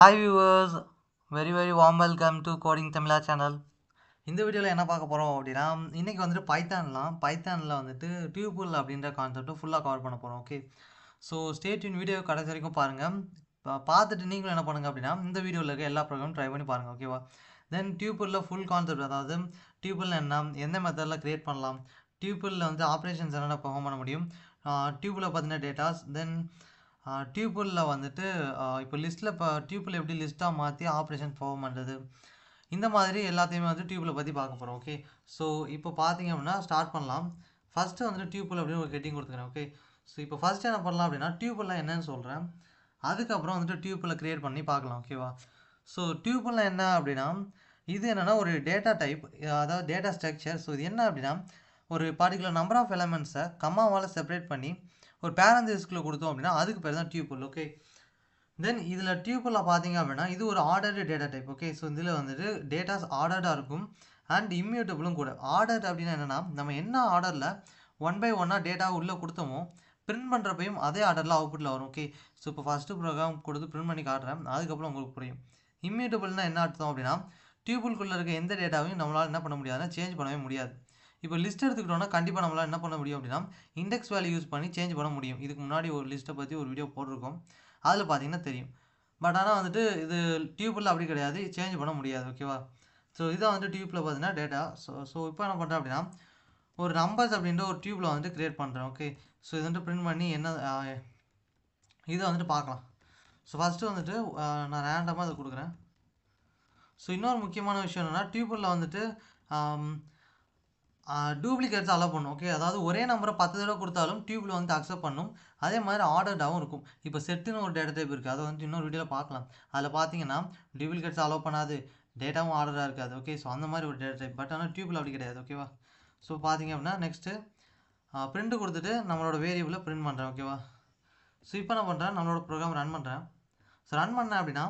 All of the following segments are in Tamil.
Hi viewers, very warm welcome to Coding Tamila channel. இந்த வீடியோவில் என்ன பார்க்க போகிறோம் அப்படின்னா இன்றைக்கி வந்துட்டு பைத்தானில் வந்துட்டு டியூபுல் அப்படின்ற கான்செப்ட்டை ஃபுல்லாக கவர் பண்ண போகிறோம். ஓகே, ஸோ ஸ்டேட்யூன் வீடியோ கடைசி வரைக்கும் பாருங்கள். பார்த்துட்டு நீங்களும் என்ன பண்ணுங்கள் அப்படின்னா இந்த வீடியோவில் இருக்க எல்லா ப்ரோக்ராமும் ட்ரை பண்ணி பாருங்கள். ஓகேவா? தென் டியூபுலில் ஃபுல் கான்செப்ட், அதாவது டியூபுல் என்ன, எந்த மெத்தடில் க்ரியேட் பண்ணலாம், டியூபுலில் வந்து ஆப்ரேஷன்ஸ் என்னென்ன பெர்ஃபார்ம் பண்ண முடியும், டியூபுலில் பார்த்தீங்கன்னா டேட்டாஸ், தென் டியூபுலில் வந்துட்டு இப்போ லிஸ்ட்டில் இப்போ டியூபுல் எப்படி லிஸ்ட்டாக மாற்றி ஆப்ரேஷன் பெர்ஃபார்ம் பண்ணுறது, இந்த மாதிரி எல்லாத்தையுமே வந்து டியூப்பில் பற்றி பார்க்க போகிறோம். ஓகே, ஸோ இப்போ பார்த்தீங்க அப்படின்னா ஸ்டார்ட் பண்ணலாம். ஃபஸ்ட்டு வந்துட்டு டியூப்பில் அப்படின்னு ஒரு ஹெட்டிங் கொடுத்துக்கிறேன். ஓகே, ஸோ இப்போ ஃபஸ்ட்டு என்ன பண்ணலாம் அப்படின்னா டியூப்பில் என்னன்னு சொல்கிறேன், அதுக்கப்புறம் வந்துட்டு டியூப்பில் க்ரியேட் பண்ணி பார்க்கலாம். ஓகேவா? ஸோ டியூப்பில் என்ன அப்படின்னா இது என்னென்னா ஒரு டேட்டா டைப், அதாவது டேட்டா ஸ்ட்ரக்சர். ஸோ இது என்ன அப்படின்னா ஒரு பர்டிகுலர் நம்பர் ஆஃப் எலமெண்ட்ஸை கம்மாவால் செப்பரேட் பண்ணி ஒரு பேரந்தீஸ்குள்ளே கொடுத்தோம் அப்படின்னா அதுக்கு பேர் தான் டியூப்பில். ஓகே, தென் இதில் டியூப்பில் பார்த்தீங்க அப்படின்னா இது ஒரு ordered data type. Okay, so இதில் வந்துட்டு டேட்டாஸ் ஆர்டர்டாக இருக்கும் அண்ட் இம்யூட்டபிளும் கூட. ஆர்டர்ட் அப்படின்னா என்னென்னா நம்ம என்ன ஆர்டரில் 1 by 1 டேட்டாவை உள்ளே கொடுத்தோமோ பிரிண்ட் பண்ணுறப்பையும் அதே ஆர்டரில் அவுட்புட்டில் வரும். ஓகே, ஸோ இப்போ ஃபஸ்ட்டு ப்ரோக்ராம் கொடுத்து பிரிண்ட் பண்ணி காட்டுறேன், அதுக்கப்புறம் உங்களுக்கு புரியும். இம்யூட்டபிள்னா என்ன அர்த்தம் அப்படின்னா டியூபிள்குள்ளே இருக்க எந்த டேட்டாவையும் நம்மளால் என்ன பண்ண முடியாதுன்னா சேஞ்ச் பண்ணவே முடியாது. இப்போ லிஸ்ட் எடுத்துக்கிட்டோம்னா கண்டிப்பாக நம்மளால் என்ன பண்ண முடியும் அப்படின்னா இண்டெக்ஸ் வேல்யூ யூஸ் பண்ணி சேஞ்ச் பண்ண முடியும். இதுக்கு முன்னாடி ஒரு லிஸ்ட்டை பற்றி ஒரு வீடியோ போட்டிருக்கோம், அதில் பார்த்தீங்கன்னா தெரியும். பட் ஆனால் வந்துட்டு இது டியூப்பில் அப்படி கிடையாது, சேஞ்ச் பண்ண முடியாது. ஓகேவா? ஸோ இதான் வந்து டியூப்பில் பார்த்தீங்கன்னா டேட்டா. ஸோ இப்போ என்ன பண்ணுறேன் அப்படின்னா ஒரு நம்பர்ஸ் அப்படின்ற ஒரு டியூப்பில் வந்துட்டு க்ரியேட் பண்ணுறேன். ஓகே, ஸோ இது வந்துட்டு பிரிண்ட் பண்ணி என்ன இதை வந்துட்டு பார்க்கலாம். ஸோ ஃபஸ்ட்டு வந்துட்டு நான் ரேண்டமாக இதை கொடுக்குறேன். ஸோ இன்னொரு முக்கியமான விஷயம் என்னென்னா டியூப்பில் வந்துட்டு டூப்ளிகேட்ஸ் அலோவ் பண்ணும். ஓகே, அதாவது ஒரே நம்பரை 10 தடவை கொடுத்தாலும் டியூப்பில் வந்து அக்செப்ட் பண்ணும். அதே மாதிரி ஆர்டர்டாகவும் இருக்கும். இப்போ செட்டுன்னு ஒரு டேட்டா டைப் இருக்குது, அதை வந்து இன்னொரு வீடியோவில் பார்க்கலாம். அதில் பார்த்தீங்கன்னா டூப்ளிகேட்ஸ் அலோவ் பண்ணாது, டேட்டாவும் ஆர்டராக இருக்காது. ஓகே, ஸோ அந்த மாதிரி ஒரு டேட்டா டைப். பட் ஆனால் டியூப்பில் அப்படி கிடையாது. ஓகேவா? ஸோ பார்த்தீங்க அப்படின்னா நெக்ஸ்ட்டு பிரிண்ட் கொடுத்துட்டு நம்மளோட வேரியபிளை பிரிண்ட் பண்ணுறேன். ஓகேவா? ஸோ இப்போ என்ன பண்ணுறேன், நம்மளோட ப்ரோக்ராம் ரன் பண்ணுறேன். ஸோ ரன் பண்ணேன் அப்படின்னா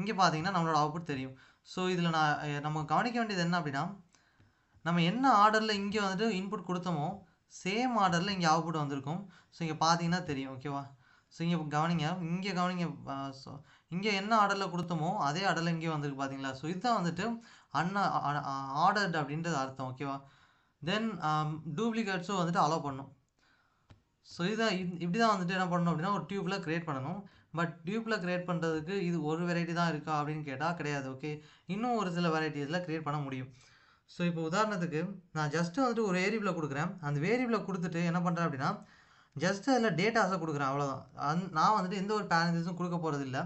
இங்கே பார்த்தீங்கன்னா நம்மளோட அவுட்புட் தெரியும். ஸோ இதில் நம்ம கவனிக்க வேண்டியது என்ன அப்படின்னா நம்ம என்ன ஆர்டரில் இங்கே வந்துட்டு இன்புட் கொடுத்தோமோ சேம் ஆர்டரில் இங்கே அவுட்புட் வந்திருக்கும். ஸோ இங்கே பார்த்தீங்கன்னா தெரியும். ஓகேவா? ஸோ இங்கே கவனிங்க. ஸோ இங்கே என்ன ஆர்டரில் கொடுத்தோமோ அதே ஆர்டரில் இங்கே வந்திருக்கு பார்த்தீங்களா? ஸோ இதுதான் வந்துட்டு ஆர்டர்டு அப்படின்றது அர்த்தம். ஓகேவா? தென் டூப்ளிகேட்ஸும் வந்துட்டு அலோவ் பண்ணும். ஸோ இப்படி தான் வந்துட்டு என்ன பண்ணணும் அப்படின்னா ஒரு டியூப்பில் க்ரியேட் பண்ணணும். பட் டியூப்பில் க்ரியேட் பண்ணுறதுக்கு இது ஒரு வெரைட்டி தான் இருக்கா அப்படின்னு கேட்டால் கிடையாது. ஓகே, இன்னும் ஒரு சில வெரைட்டிஸில் க்ரியேட் பண்ண முடியும். ஸோ இப்போ உதாரணத்துக்கு நான் ஜஸ்ட்டு வந்துட்டு ஒரு வேரியபிளை கொடுக்குறேன். அந்த வேரியபிளை கொடுத்துட்டு என்ன பண்ணுறேன் அப்படின்னா ஜஸ்ட்டு அதில் டேட்டாஸை கொடுக்குறேன், அவ்வளோதான். நான் வந்துட்டு எந்த ஒரு பேரண்டிஸும் கொடுக்க போகிறது இல்லை.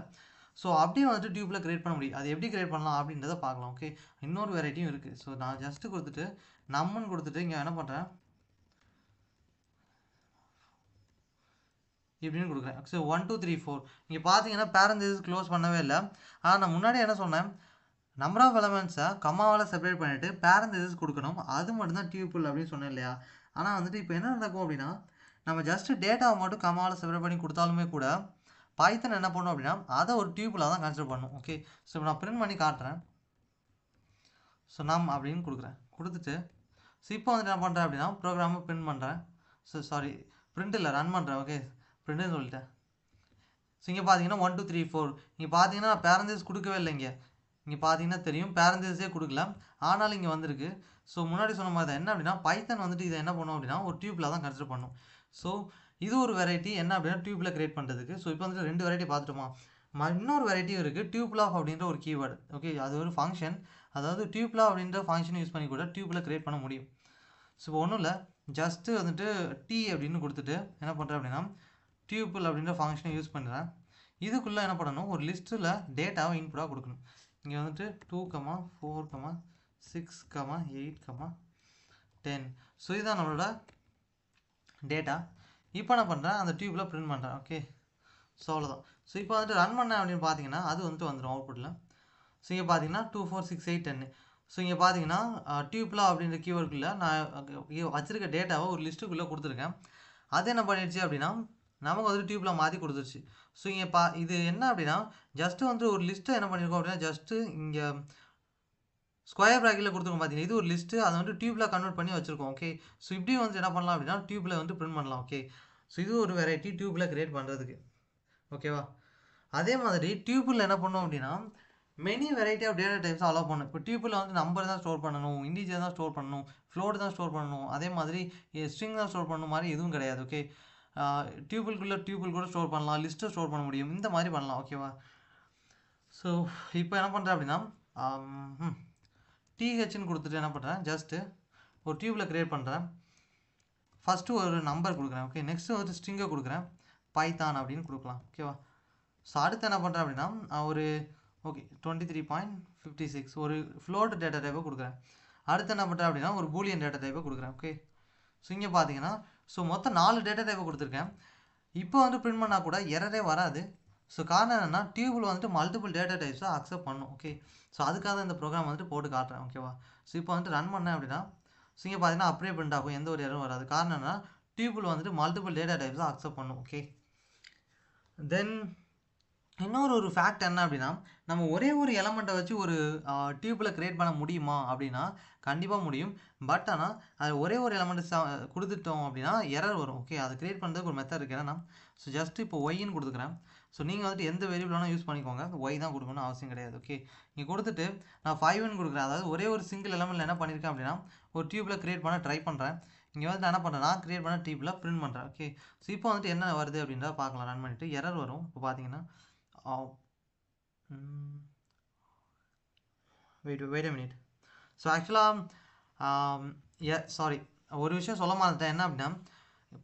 ஸோ அப்படியே வந்துட்டு டியூப்பில் க்ரியேட் பண்ண முடியும். அது எப்படி க்ரியேட் பண்ணலாம் அப்படின்றத பார்க்கலாம். ஓகே, இன்னொரு வெரைட்டியும் இருக்குது. ஸோ நான் ஜஸ்ட்டு கொடுத்துட்டு நம்மன்னு கொடுத்துட்டு இங்கே என்ன பண்ணுறேன் இப்படின்னு கொடுக்குறேன். ஸோ 1 2 3 4 இங்கே பார்த்தீங்கன்னா பேரண்டிஸ் க்ளோஸ் பண்ணவே இல்லை. ஆனால் நான் முன்னாடி என்ன சொன்னேன், நம்பர் ஆஃப் எலமெண்ட்ஸை கம்மாவால் செப்பரேட் பண்ணிவிட்டு பேரண்டிஸ் கொடுக்கணும், அது மட்டும்தான் டியூப்பிள் அப்படின்னு சொன்னேன் இல்லையா? ஆனால் வந்துட்டு இப்போ என்ன நடக்கும் அப்படின்னா நம்ம ஜஸ்ட்டு டேட்டாவை மட்டும் கம்மாவால் செப்பரேட் பண்ணி கொடுத்தாலுமே கூட பைத்தன் என்ன பண்ணும் அப்படின்னா அதை ஒரு டியூப்பில் தான் கன்சிடர் பண்ணும். ஓகே, ஸோ இப்போ நான் பிரிண்ட் பண்ணி காட்டுறேன். ஸோ நம் அப்படின்னு கொடுத்துட்டு ஸோ இப்போ வந்துட்டு என்ன பண்ணுறேன் அப்படின்னா ப்ரோக்ராமை பிரிண்ட் பண்ணுறேன். ஸோ சாரி, பிரிண்ட் இல்லை, ரன் பண்ணுறேன். ஓகே, பிரிண்ட்னு சொல்லிட்டேன். ஸோ இங்கே பார்த்தீங்கன்னா 1 2 3 4 இங்கே பார்த்தீங்கன்னா நான் பேரண்டிஸ் கொடுக்கவே இல்லை. இங்கே பார்த்தீங்கன்னா தெரியும் பேரண்டிஸே கொடுக்கல, ஆனாலும் இங்கே வந்திருக்கு. ஸோ முன்னாடி சொன்ன மாதிரி தான் என்ன அப்படின்னா பைத்தன் வந்துட்டு இதை என்ன பண்ணும் அப்படின்னா ஒரு டியூப்பில் தான் கன்சிடர் பண்ணும். ஸோ இது ஒரு வெரைட்டி என்ன அப்படின்னா டியூப்பில் க்ரியேட் பண்ணுறதுக்கு. ஸோ இப்போ வந்துட்டு 2 வெரைட்டி பார்த்துட்டோமா? இன்னொரு வெரைட்டியும் இருக்குது, டியூப்பிள் ஆஃப் அப்படின்ற ஒரு கீவேர்டு. ஓகே, அது ஒரு ஃபங்க்ஷன், அதாவது டியூப்பிள் அப்படின்ற ஃபங்க்ஷன் யூஸ் பண்ணி கூட டியூப்பில் க்ரியேட் பண்ண முடியும். ஸோ இப்போ ஒன்றும் இல்லை, ஜஸ்ட்டு வந்துட்டு டி அப்படின்னு கொடுத்துட்டு என்ன பண்ணுறேன் அப்படின்னா டியூப்பிள் அப்படின்ற ஃபங்க்ஷனை யூஸ் பண்ணுறேன். இதுக்குள்ளே என்ன பண்ணணும், ஒரு லிஸ்ட்டில் டேட்டாவை இன்புட்டாக கொடுக்கணும். இங்கே வந்துட்டு 2, 4, 6, 8, 10. ஸோ இதுதான் நம்மளோட டேட்டா. இப்போ என்ன பண்ணுறேன், அந்த டியூப்பில் பிரிண்ட் பண்ணுறேன். ஓகே, ஸோ அவ்வளோதான். ஸோ இப்போ வந்துட்டு ரன் பண்ணேன் அப்படின்னு பார்த்தீங்கன்னா அது வந்துட்டு வந்துடும் அவுட்புட்டில். ஸோ இங்கே பார்த்தீங்கன்னா 2 4 6 8 10. ஸோ இங்கே பார்த்தீங்கன்னா டியூப்லா அப்படின்ற கீவேர்டுக்குள்ளே நான் வச்சுருக்க டேட்டாவை ஒரு லிஸ்ட்டுக்குள்ளே கொடுத்துருக்கேன். அது என்ன பண்ணிடுச்சு அப்படின்னா நமக்கு வந்துட்டு டியூப்பில் மாற்றி கொடுத்துருச்சு. ஸோ இங்கே இது என்ன அப்படின்னா ஜஸ்ட்டு வந்துட்டு ஒரு லிஸ்ட்டை என்ன பண்ணியிருக்கோம் அப்படின்னா ஜஸ்ட்டு இங்கே ஸ்கொயர் ப்ராக்கெட்டில் கொடுத்துருக்கோம் பார்த்தீங்கன்னா இது ஒரு லிஸ்ட்டு, அதை வந்துட்டு டியூப்பில் கன்வெர்ட் பண்ணி வச்சுருக்கோம். ஓகே, ஸோ இப்படியும் வந்துட்டு என்ன பண்ணலாம் அப்படின்னா டியூப்பில் வந்துட்டு பிரிண்ட் பண்ணலாம். ஓகே, ஸோ இது ஒரு வெரைட்டி டியூப்பில் க்ரியேட் பண்ணுறதுக்கு. ஓகேவா? அதே மாதிரி டியூபிள் என்ன பண்ணோம் அப்படின்னா many variety of data types allow பண்ணும். இப்போ டியூபிள் வந்து நம்பர் தான் ஸ்டோர் பண்ணணும், இண்டீஜர் தான் ஸ்டோர் பண்ணணும், ஃப்ளோட் தான் ஸ்டோர் பண்ணணும், அதே மாதிரி ஸ்ட்ரிங் தான் ஸ்டோர் பண்ணணும் மாதிரி எதுவும் கிடையாது. ஓகே, டியூபிள் கூட ஸ்டோர் பண்ணலாம், லிஸ்ட்டை ஸ்டோர் பண்ண முடியும், இந்த மாதிரி பண்ணலாம். ஓகேவா? ஸோ இப்போ என்ன பண்ணுறேன் அப்படின்னா டிஹெச்னு கொடுத்துட்டு என்ன பண்ணுறேன், ஜஸ்ட்டு ஒரு டியூப்பில் க்ரியேட் பண்ணுறேன். ஃபஸ்ட்டு ஒரு நம்பர் கொடுக்குறேன். ஓகே, நெக்ஸ்ட்டு வந்து ஸ்ட்ரிங்கை கொடுக்குறேன், பைத்தான் அப்படின்னு கொடுக்கலாம். ஓகேவா? ஸோ அடுத்து என்ன பண்ணுறேன் அப்படின்னா ஒரு ஓகே 23.56 ஒரு ஃப்ளோட் டேட்டா டைப்பை கொடுக்குறேன். அடுத்து என்ன பண்ணுறேன் அப்படின்னா ஒரு பூலியன் டேட்டா டைப்பை கொடுக்குறேன். ஓகே, ஸோ இங்கே பார்த்தீங்கன்னா மொத்தம் 4 டேட்டா டைப்பை கொடுத்துருக்கேன். இப்போ வந்து பிரிண்ட் பண்ணால் கூட எரரே வராது. ஸோ காரணம் என்னென்னா டியூபிள் வந்துட்டு மல்டிபிள் டேட்டா டைப்ஸை அக்செப்ட் பண்ணும். ஓகே, ஸோ அதுக்காக இந்த ப்ரோக்ராம் வந்துட்டு போட்டு காட்டுறேன். ஓகேவா? ஸோ இப்போ வந்துட்டு ரன் பண்ணேன் அப்படின்னா இங்கே பார்த்தீங்கன்னா அப்படியே பிரிண்ட் ஆகும், எந்த ஒரு எரரும் வராது. காரணம் என்னன்னா டியூபிள் வந்துட்டு மல்டிபிள் டேட்டா டைப்ஸை அக்செப்ட் பண்ணும். ஓகே, தென் இன்னொரு ஃபேக்ட் என்ன அப்படின்னா நம்ம ஒரே ஒரு எலமெண்ட்டை வச்சு ஒரு டியூப்பில் க்ரியேட் பண்ண முடியுமா அப்படின்னா கண்டிப்பாக முடியும். பட் ஆனால் அது ஒரே ஒரு எலமெண்ட் கொடுத்துட்டோம் அப்படின்னா எரர் வரும். ஓகே, அது க்ரியேட் பண்ணுறதுக்கு ஒரு மெத்தட் இருக்குது. என்னன்னா ஜஸ்ட் இப்போ ஒய்ன்னு கொடுத்துக்கிறேன். ஸோ நீங்கள் வந்துட்டு எந்த வேரியபிள் வேணால் யூஸ் பண்ணிக்கோங்க, ஒய் தான் கொடுக்கணும்னு அவசியம் கிடையாது. ஓகே, நீங்கள் கொடுத்துட்டு நான் 5ன்னு கொடுக்குறேன். அதாவது ஒரே ஒரு சிங்கிள் எலமெண்ட்டில் என்ன பண்ணியிருக்கேன் அப்படின்னா ஒரு டியூப்பில் க்ரியேட் பண்ண ட்ரை பண்ணுறேன். இங்கே வந்து என்ன பண்ணுறேன், நான் க்ரியேட் பண்ண டியூப்பில் பிரிண்ட் பண்ணுறேன். ஓகே, ஸோ இப்போ வந்துட்டு என்ன வருது அப்படின்றத பார்க்கலாம். ரன் பண்ணிவிட்டு எரர் வரும். இப்போ பார்த்தீங்கன்னா wait a minute. ஸோ ஆக்சுவலாக சாரி, ஒரு விஷயம் சொல்ல மாட்டேன். என்ன அப்படின்னா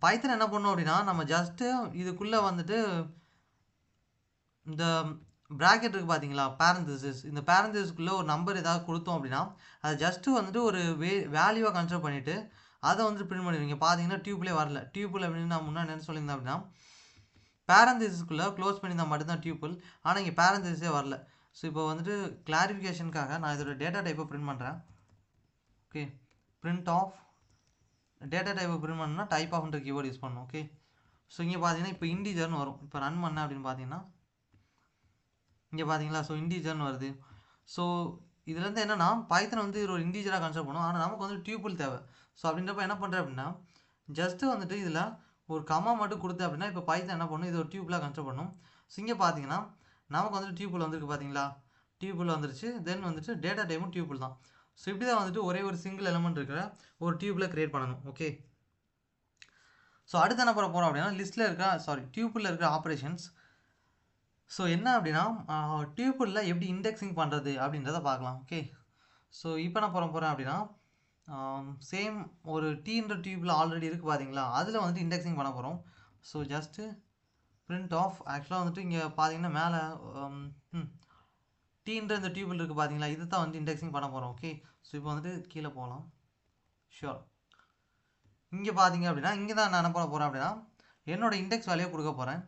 பைத்தன் என்ன பண்ணோம் அப்படின்னா நம்ம ஜஸ்ட்டு இதுக்குள்ளே வந்துட்டு இந்த ப்ராக்கெட் இருக்குது பார்த்தீங்களா, பேரந்தசிஸ், இந்த பேரந்தசிஸ்க்குள்ளே ஒரு நம்பர் ஏதாவது கொடுத்தோம் அப்படின்னா அதை ஜஸ்ட்டு வந்துட்டு ஒரு வேல்யூவாக கன்சிடர் பண்ணிவிட்டு அதை வந்துட்டு பிரிண்ட் பண்ணிடுவீங்க. பார்த்தீங்கன்னா டியூப்லேயே வரல. டியூப்பில் அப்படின்னு நான் முன்னாடி என்ன சொல்லியிருந்தேன் அப்படின்னா பேரந்தசிஸ்க்குள்ளே க்ளோஸ் பண்ணியிருந்தால் மட்டும்தான் டியூப்பிள், ஆனால் இங்கே பேரந்தசிஸே வரல. ஸோ இப்போ வந்துட்டு கிளாரிஃபிகேஷனுக்காக நான் இதோட டேட்டா டைப்பை பிரிண்ட் பண்ணுறேன். ஓகே, பிரிண்ட் ஆஃப் டேட்டா டைப்பை பிரிண்ட் பண்ணால் டைப் ஆஃப்ன்ற கீவேர்டு யூஸ் பண்ணணும். ஓகே, ஸோ இங்கே பார்த்தீங்கன்னா இப்போ இண்டீஜர்னு வரும். இப்போ ரன் பண்ணேன் அப்படின்னு பார்த்தீங்கன்னா இங்கே பார்த்தீங்களா, ஸோ இண்டீஜர்னு வருது. ஸோ இதுலேருந்து என்னென்னா பைத்தன் வந்து இது ஒரு இண்டீஜராக கன்சிடர் பண்ணும், ஆனால் நமக்கு வந்து டியூப்பிள் தேவை. ஸோ அப்படின்றப்ப என்ன பண்ணுறேன் அப்படின்னா ஜஸ்ட்டு வந்துட்டு இதில் ஒரு கம்மா மட்டும் கொடுத்து அப்படின்னா இப்போ பைத்தன் என்ன பண்ணும், இது ஒரு டியூப்லாக கன்சிடர் பண்ணும். ஸோ இங்கே பார்த்தீங்கன்னா நமக்கு வந்துட்டு டியூப்பிள் வந்துருக்கு. பார்த்தீங்களா, டியூப்பிள் வந்துருச்சு. தென் வந்துட்டு டேட்டா டைப்பும் டியூப்பிள் தான். ஸோ இப்படி தான் வந்துட்டு ஒரே ஒரு சிங்கிள் எலமெண்ட் இருக்கிற ஒரு டியூப்பில் க்ரியேட் பண்ணணும். ஓகே, ஸோ அடுத்து என்ன பண்ண போகிறோம் அப்படின்னா லிஸ்ட்டில் இருக்க டியூப்பில் இருக்கிற ஆப்ரேஷன்ஸ். ஸோ என்ன அப்படின்னா டியூப்பிளில் எப்படி இண்டெக்ஸிங் பண்ணுறது அப்படின்றத பார்க்கலாம். ஓகே, ஸோ இப்போ நான் போகிறேன் அப்படின்னா சேம் ஒரு டீன்ற டியூப்பில் ஆல்ரெடி இருக்குது பார்த்தீங்களா, அதில் வந்துட்டு இண்டெக்ஸிங் பண்ண போகிறோம். ஸோ ஜஸ்ட்டு பிரிண்ட் ஆஃப் ஆக்சுவலாக வந்துட்டு இங்கே பார்த்தீங்கன்னா மேலே டீன்ற இந்த டியூபிள் இருக்குது பார்த்தீங்களா, இது தான் வந்து இண்டெக்ஸிங் பண்ண போகிறோம். ஓகே, ஸோ இப்போ வந்துட்டு கீழே போகலாம். ஷுர், இங்கே பார்த்தீங்க அப்படின்னா இங்கே தான் நான் என்ன பண்ண போகிறேன் அப்படின்னா என்னோடய இண்டெக்ஸ் வேல்யூ கொடுக்க போகிறேன்.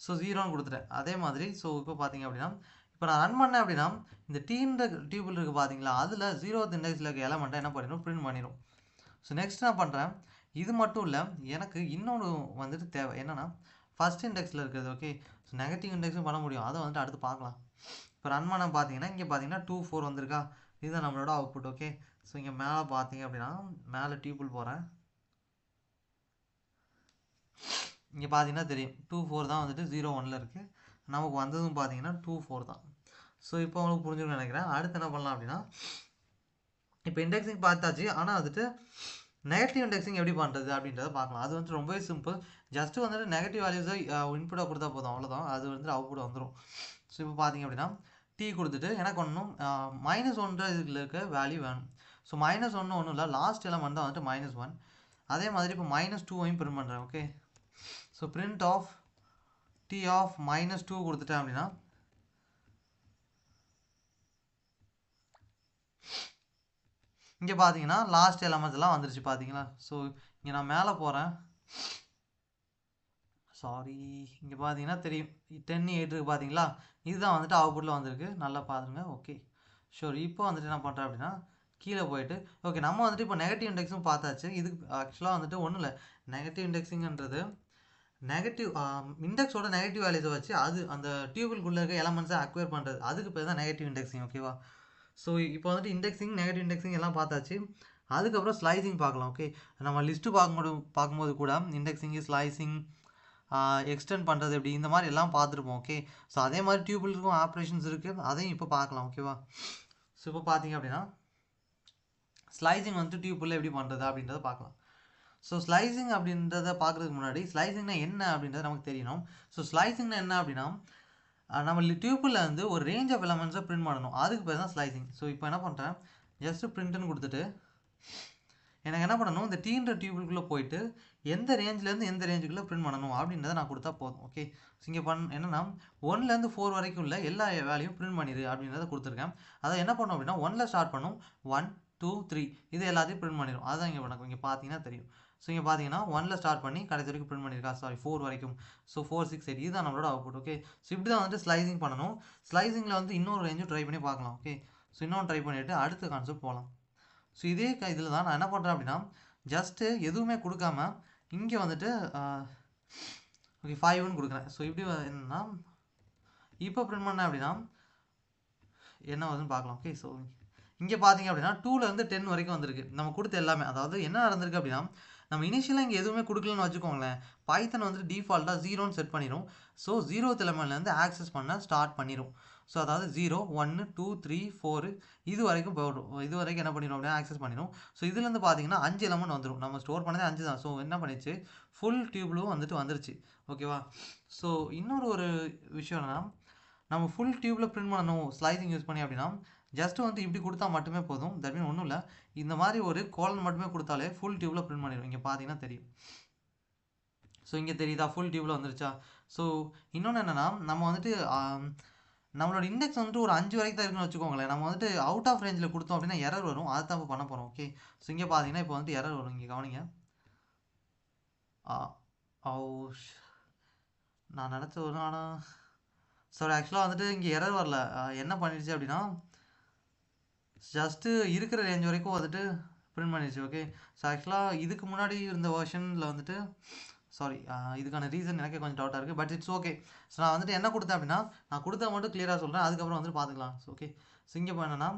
ஸோ 0ன்னு கொடுத்துட்டேன். அதே மாதிரி ஸோ இப்போ பார்த்தீங்க அப்படின்னா இப்போ நான் ரன் பண்ணேன் அப்படின்னா இந்த டீன்ற டியூபிள் இருக்குது பார்த்தீங்களா, அதில் 0th இண்டெக்ஸில் இருக்க எலமெண்ட்டை என்ன பண்ணிடும், பிரிண்ட் பண்ணிடும். ஸோ நெக்ஸ்ட் நான் பண்ணுறேன், இது மட்டும் இல்லை எனக்கு இன்னொன்று வந்துட்டு தேவை. என்னென்னா ஃபஸ்ட் இண்டெக்ஸில் இருக்கிறது. ஓகே, ஸோ நெகட்டிவ் இண்டெக்ஸும் பண்ண முடியும், அதை வந்துட்டு அடுத்து பார்க்கலாம். இப்போ ரன் பண்ண பார்த்தீங்கன்னா இங்கே பார்த்தீங்கன்னா 2 4 வந்திருக்கா, இதுதான் நம்மளோட அவுட்புட். ஓகே, ஸோ இங்கே மேலே பார்த்தீங்க அப்படின்னா மேலே டியூபிள் போகிறேன். இங்கே பார்த்தீங்கன்னா தெரியும் 2 4 தான் வந்துட்டு 0 1ல் இருக்குது. நமக்கு வந்ததும் பார்த்தீங்கன்னா 2 4 தான். ஸோ இப்போ உங்களுக்கு புரிஞ்சுக்கணும்னு நினைக்கிறேன். அடுத்து என்ன பண்ணலாம் அப்படின்னா இப்போ இண்டெக்ஸிங் பார்த்தாச்சு, ஆனால் வந்துட்டு நெகட்டிவ் இண்டெக்ஸிங் எப்படி பண்ணுறது அப்படின்றத பார்க்கலாம். அது வந்து ரொம்பவே சிம்பிள். ஜஸ்ட்டு வந்துட்டு நெகட்டிவ் வேல்யூஸை இன்புட்டாக கொடுத்தா போதும், அவ்வளோதான். அது வந்துட்டு அவுட்புட் வந்துடும். ஸோ இப்போ பார்த்தீங்க அப்படின்னா டி கொடுத்துட்டு எனக்கு ஒன்றும் -1 இதில் இருக்க வேல்யூ வேணும். ஸோ -1 ஒன்றும் இல்லை, லாஸ்ட் எலமெண்ட் தான் வந்துட்டு -1. அதே மாதிரி இப்போ -2ஐயும் பிரிண்ட் பண்ணுறேன். Okay, so print of D of -2 கொடுத்துட்டேன் அப்படின்னா இங்கே பார்த்தீங்கன்னா லாஸ்ட் எலமெண்ட்ஸ் எல்லாம் வந்துருச்சு பார்த்தீங்களா. ஸோ இங்கே நான் மேலே போகிறேன். சாரி, இங்கே பார்த்தீங்கன்னா தெரியும் 10 8 இருக்குது பார்த்தீங்களா, இதுதான் வந்துட்டு அவுட்புட்டில் வந்திருக்கு. நல்லா பாருங்க. Okay, sure. இப்போ வந்துட்டு என்ன பண்ணுறேன் அப்படின்னா கீழே போயிட்டு ஓகே நம்ம வந்துட்டு இப்போ நெகட்டிவ் இண்டெக்ஸும் பார்த்தாச்சு. இதுக்கு ஆக்சுவலாக வந்துட்டு ஒன்றும் இல்லை, நெகட்டிவ் இண்டெக்ஸிங்கிறது நெகட்டிவ் இண்டெக்ஸோட நெகட்டிவ் வேல்யூஸை வச்சு அது அந்த டியூபிள்குள்ளே இருக்க எலமெண்ட்ஸை அக்வயர் பண்ணுறது, அதுக்கு பேர் தான் நெகட்டிவ் இண்டெக்ஸிங். ஓகேவா? ஸோ இப்போ வந்துட்டு இண்டெக்ஸிங் நெகட்டிவ் இண்டெக்ஸிங் எல்லாம் பார்த்தாச்சு. அதுக்கப்புறம் ஸ்லைசிங் பார்க்கலாம். ஓகே, நம்ம லிஸ்ட்டு பார்க்கும்போது கூட இண்டெக்ஸிங் ஸ்லைசிங் எக்ஸ்டெண்ட் பண்ணுறது எப்படி இந்த மாதிரி எல்லாம் பார்த்துருப்போம். ஓகே, ஸோ அதே மாதிரி டியூபிளுக்கும் ஆப்ரேஷன்ஸ் இருக்குது, அதையும் இப்போ பார்க்கலாம். ஓகேவா, ஸோ இப்போ பார்த்தீங்க அப்படின்னா ஸ்லைசிங் வந்துட்டு டியூபிளில் எப்படி பண்ணுறது அப்படின்றத பார்க்கலாம். ஸோ ஸ்லைசிங் அப்படின்றத பார்க்குறதுக்கு முன்னாடி ஸ்லைசிங்னா என்ன அப்படின்றது நமக்கு தெரியணும். ஸோ ஸ்லைசிங்னா என்ன அப்படின்னா நம்ம டியூப்பில் வந்து ஒரு ரேஞ்ச் ஆஃப் எலமெண்ட்ஸை பிரிண்ட் பண்ணணும், அதுக்கு பேர் தான் ஸ்லைசிங். ஸோ இப்போ என்ன பண்ணுறேன், ஜஸ்ட்டு பிரிண்ட்டுன்னு கொடுத்துட்டு எனக்கு என்ன பண்ணணும், இந்த டீன்ற டியூபிள்குள்ளே போயிட்டு எந்த ரேஞ்சிலேருந்து எந்த ரேஞ்சுக்குள்ளே பிரிண்ட் பண்ணணும் அப்படின்றத நான் கொடுத்தா போதும். ஓகே, ஸோ இங்கே என்னென்னா 1லேருந்து 4 வரைக்கும் உள்ள எல்லா வேலையும் பிரிண்ட் பண்ணிடு அப்படின்றத கொடுத்துருக்கேன். அதை என்ன பண்ணணும் அப்படின்னா 1ல் ஸ்டார்ட் பண்ணும், 1 2 3 இது எல்லாத்தையும் பிரிண்ட் பண்ணிடும். அதுதான் இங்கே எனக்கு இங்கே பார்த்தீங்கன்னா தெரியும். ஸோ இங்கே பார்த்தீங்கன்னா 1ல் ஸ்டார்ட் பண்ணி கடைசி வரைக்கும் பிரிண்ட் பண்ணியிருக்கா, சாரி 4 வரைக்கும். ஸோ 4 6 8 இதுதான் நம்மளோட அவுட்புட். ஓகே, ஸோ இப்படி தான் வந்துட்டு ஸ்லைசிங் பண்ணணும். ஸ்லைசிங்கில் வந்து இன்னொரு ரேஞ்சும் ட்ரை பண்ணி பார்க்கலாம். ஓகே, ஸோ இன்னொன்று ட்ரை பண்ணிவிட்டு அடுத்த கான்செப்ட் போகலாம். ஸோ இதே இதில் தான் நான் என்ன பண்ணுறேன் அப்படின்னா ஜஸ்ட்டு எதுவுமே கொடுக்காம இங்கே வந்துட்டு ஓகே 5ன்னு கொடுக்குறேன். ஸோ இப்படி என்னன்னா இப்போ பிரிண்ட் பண்ணேன் அப்படின்னா என்ன வருதுன்னு பார்க்கலாம். ஓகே, ஸோ இங்கே பார்த்தீங்க அப்படின்னா 2லேருந்து 10 வரைக்கும் வந்திருக்கு நம்ம கொடுத்த எல்லாமே. அதாவது என்ன நடந்திருக்கு அப்படின்னா நம்ம இனிஷியலாக இங்கே எதுவுமே கொடுக்கலன்னு வச்சுக்கோங்களேன், பைத்தன் வந்துட்டு டிஃபால்ட்டாக 0ன்னு செட் பண்ணிடும். ஸோ 0th எலமெண்ட்லேருந்து ஆக்சஸ் பண்ண ஸ்டார்ட் பண்ணிடும். ஸோ அதாவது 0 1 2 3 4 இது வரைக்கும் போயிடும். இது வரைக்கும் என்ன பண்ணிடும் அப்படின்னா ஆக்சஸ் பண்ணிடும். ஸோ இதுலேருந்து பார்த்தீங்கன்னா 5 எலமெண்ட் வந்துடும். நம்ம ஸ்டோர் பண்ணதே 5 தான். ஸோ என்ன பண்ணிச்சு, ஃபுல் டியூப்லும் வந்துட்டு வந்துருச்சு. ஓகேவா, ஸோ இன்னொரு ஒரு விஷயம் என்னன்னா நம்ம ஃபுல் டியூப்பில் பிரிண்ட் பண்ணணும் ஸ்லைசிங் யூஸ் பண்ணி அப்படின்னா ஜஸ்ட் வந்து இப்படி கொடுத்தா மட்டுமே போதும். தட் மீன் ஒன்றும் இல்லை, இந்த மாதிரி ஒரு கோலன் மட்டுமே கொடுத்தாலே ஃபுல் டியூப்பில் பிரிண்ட் பண்ணிடும். இங்கே பார்த்தீங்கன்னா தெரியும். ஸோ இங்கே தெரியுதா ஃபுல் டியூப்பில் வந்துருச்சா. ஸோ இன்னொன்று என்னென்னா நம்ம வந்துட்டு நம்மளோட இண்டெக்ஸ் வந்துட்டு ஒரு 5 வரைக்கும் தான் இருக்குன்னு வச்சுக்கோங்களேன். நம்ம வந்துட்டு அவுட் ஆஃப் ரேஞ்சில் கொடுத்தோம் அப்படின்னா எரர் வரும், அதை தான் பண்ண போகிறோம். ஓகே, ஸோ இங்கே பார்த்தீங்கன்னா இப்போ வந்துட்டு எரர் வரும். இங்கே கவனிங்க, நான் நினச்ச ஒரு ஆனால் சாரி ஆக்சுவலாக வந்துட்டு இங்கே எரர் வரல. என்ன பண்ணிடுச்சு அப்படின்னா ஜஸ்ட்டு இருக்கிற ரேஞ்ச் வரைக்கும் வந்துட்டு பிரிண்ட் பண்ணிடுச்சு. ஓகே, ஸோ ஆக்சுவலாக இதுக்கு முன்னாடி இருந்த வெர்ஷனில் வந்துட்டு சாரி இதுக்கான ரீசன் எனக்கே கொஞ்சம் டவுட்டாக இருக்குது, பட் இட்ஸ் ஓகே. ஸோ நான் வந்துட்டு என்ன கொடுத்தேன் அப்படின்னா நான் கொடுத்தா மட்டும் கிளியராக சொல்கிறேன், அதுக்கப்புறம் வந்துட்டு பார்த்துக்கலாம். ஸோ ஓகே, ஸோ இங்கே என்னன்னா